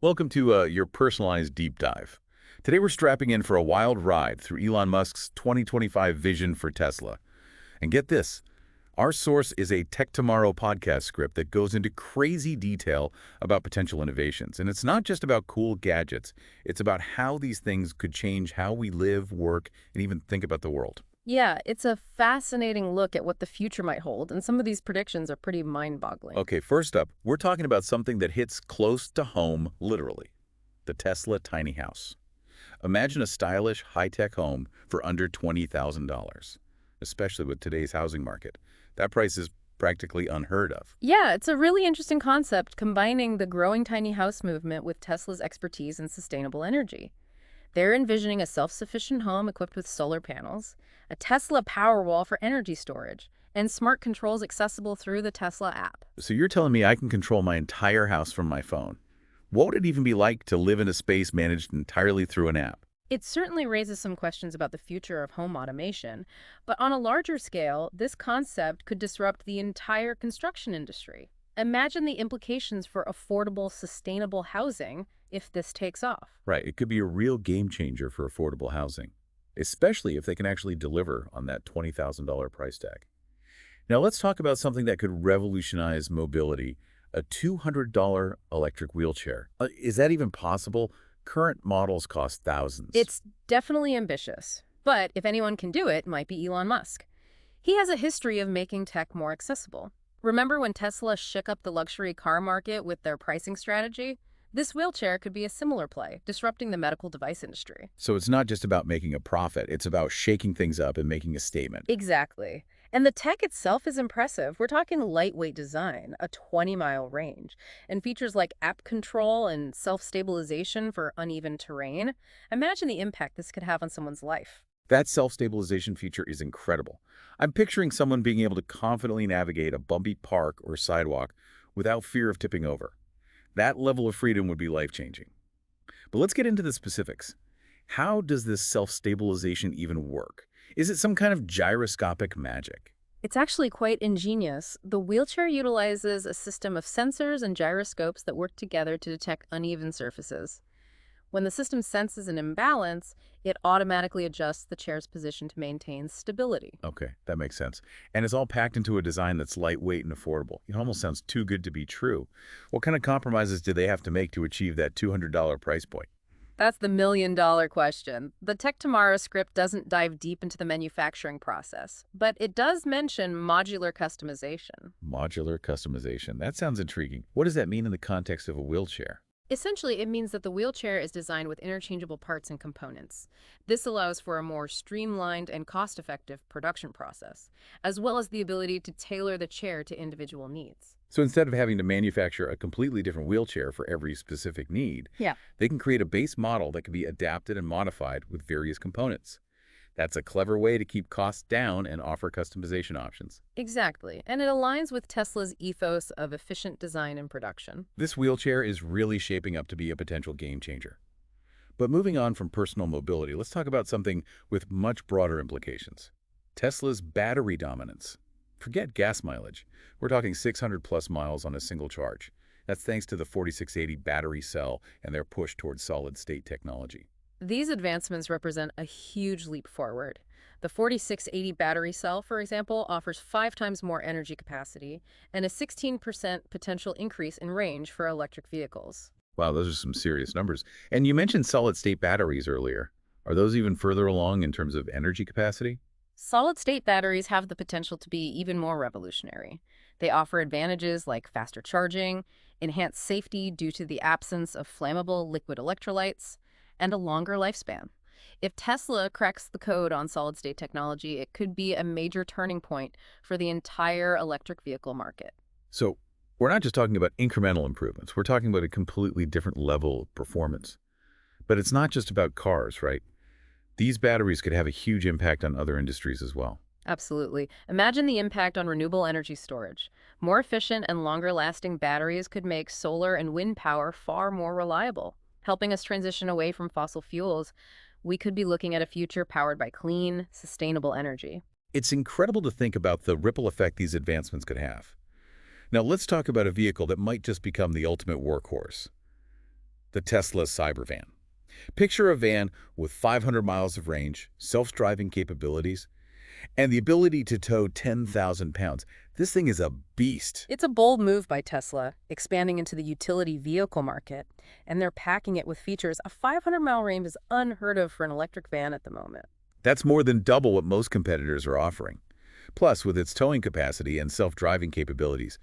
Welcome to your personalized deep dive. Today we're strapping in for a wild ride through Elon Musk's 2025 vision for Tesla. And get this, our source is a Tech Tomorrow podcast script that goes into crazy detail about potential innovations. And it's not just about cool gadgets, it's about how these things could change how we live, work, and even think about the world. Yeah, it's a fascinating look at what the future might hold, and some of these predictions are pretty mind-boggling. Okay, first up, we're talking about something that hits close to home, literally, the Tesla tiny house. Imagine a stylish, high-tech home for under $20,000, especially with today's housing market. That price is practically unheard of. Yeah, it's a really interesting concept combining the growing tiny house movement with Tesla's expertise in sustainable energy. They're envisioning a self-sufficient home equipped with solar panels, a Tesla Powerwall for energy storage, and smart controls accessible through the Tesla app. So you're telling me I can control my entire house from my phone? What would it even be like to live in a space managed entirely through an app? It certainly raises some questions about the future of home automation, but on a larger scale, this concept could disrupt the entire construction industry. Imagine the implications for affordable, sustainable housing if this takes off. Right, it could be a real game changer for affordable housing, especially if they can actually deliver on that $20,000 price tag. Now let's talk about something that could revolutionize mobility, a $200 electric wheelchair. Is that even possible? Current models cost thousands. It's definitely ambitious, but if anyone can do it, it might be Elon Musk. He has a history of making tech more accessible. Remember when Tesla shook up the luxury car market with their pricing strategy? This wheelchair could be a similar play, disrupting the medical device industry. So it's not just about making a profit, it's about shaking things up and making a statement. Exactly. And the tech itself is impressive. We're talking lightweight design, a 20-mile range, and features like app control and self-stabilization for uneven terrain. Imagine the impact this could have on someone's life. That self-stabilization feature is incredible. I'm picturing someone being able to confidently navigate a bumpy park or sidewalk without fear of tipping over. That level of freedom would be life-changing. But let's get into the specifics. How does this self-stabilization even work? Is it some kind of gyroscopic magic? It's actually quite ingenious. The wheelchair utilizes a system of sensors and gyroscopes that work together to detect uneven surfaces. When the system senses an imbalance, it automatically adjusts the chair's position to maintain stability. Okay, that makes sense. And it's all packed into a design that's lightweight and affordable. It almost sounds too good to be true. What kind of compromises do they have to make to achieve that $200 price point? That's the million-dollar question. The Tech Tomorrow script doesn't dive deep into the manufacturing process, but it does mention modular customization. Modular customization. That sounds intriguing. What does that mean in the context of a wheelchair? Essentially, it means that the wheelchair is designed with interchangeable parts and components. This allows for a more streamlined and cost-effective production process, as well as the ability to tailor the chair to individual needs. So instead of having to manufacture a completely different wheelchair for every specific need, Yeah. they can create a base model that can be adapted and modified with various components. That's a clever way to keep costs down and offer customization options. Exactly, and it aligns with Tesla's ethos of efficient design and production. This wheelchair is really shaping up to be a potential game changer. But moving on from personal mobility, let's talk about something with much broader implications. Tesla's battery dominance. Forget gas mileage. We're talking 600 plus miles on a single charge. That's thanks to the 4680 battery cell and their push towards solid-state technology. These advancements represent a huge leap forward. The 4680 battery cell, for example, offers 5 times more energy capacity and a 16% potential increase in range for electric vehicles. Wow, those are some serious numbers. And you mentioned solid-state batteries earlier. Are those even further along in terms of energy capacity? Solid-state batteries have the potential to be even more revolutionary. They offer advantages like faster charging, enhanced safety due to the absence of flammable liquid electrolytes, and a longer lifespan. If Tesla cracks the code on solid-state technology, it could be a major turning point for the entire electric vehicle market. So we're not just talking about incremental improvements. We're talking about a completely different level of performance. But it's not just about cars, right? These batteries could have a huge impact on other industries as well. Absolutely. Imagine the impact on renewable energy storage. More efficient and longer-lasting batteries could make solar and wind power far more reliable, helping us transition away from fossil fuels. We could be looking at a future powered by clean, sustainable energy. It's incredible to think about the ripple effect these advancements could have. Now let's talk about a vehicle that might just become the ultimate workhorse. the Tesla Cybervan. Picture a van with 500 miles of range, self-driving capabilities, and the ability to tow 10,000 pounds. This thing is a beast. It's a bold move by Tesla, expanding into the utility vehicle market, and they're packing it with features. A 500-mile range is unheard of for an electric van at the moment. That's more than double what most competitors are offering. Plus, with its towing capacity and self-driving capabilities,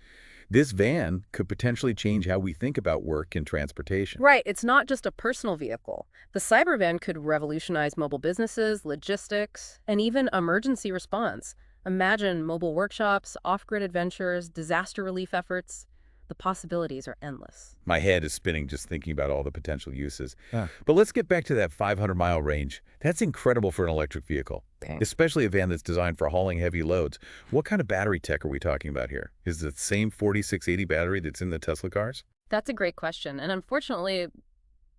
this van could potentially change how we think about work and transportation. Right, it's not just a personal vehicle. The Cybervan could revolutionize mobile businesses, logistics, and even emergency response. Imagine mobile workshops, off-grid adventures, disaster relief efforts. The possibilities are endless. My head is spinning just thinking about all the potential uses. Yeah. But let's get back to that 500-mile range. That's incredible for an electric vehicle, Okay. especially a van that's designed for hauling heavy loads. What kind of battery tech are we talking about here? Is it the same 4680 battery that's in the Tesla cars? That's a great question, and unfortunately,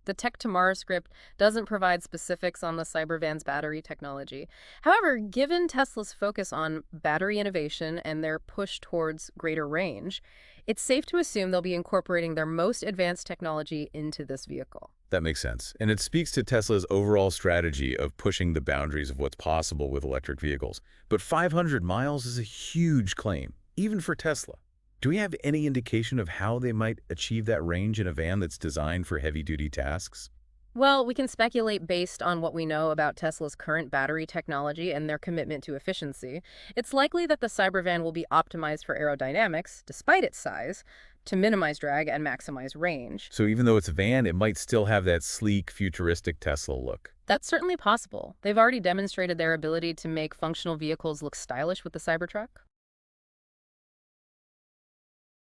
the Tech Tomorrow script doesn't provide specifics on the Cybervan's battery technology. However, given Tesla's focus on battery innovation and their push towards greater range, it's safe to assume they'll be incorporating their most advanced technology into this vehicle. That makes sense. And it speaks to Tesla's overall strategy of pushing the boundaries of what's possible with electric vehicles. But 500 miles is a huge claim, even for Tesla. Do we have any indication of how they might achieve that range in a van that's designed for heavy-duty tasks? Well, we can speculate based on what we know about Tesla's current battery technology and their commitment to efficiency. It's likely that the Cybervan will be optimized for aerodynamics, despite its size, to minimize drag and maximize range. So even though it's a van, it might still have that sleek, futuristic Tesla look. That's certainly possible. They've already demonstrated their ability to make functional vehicles look stylish with the Cybertruck.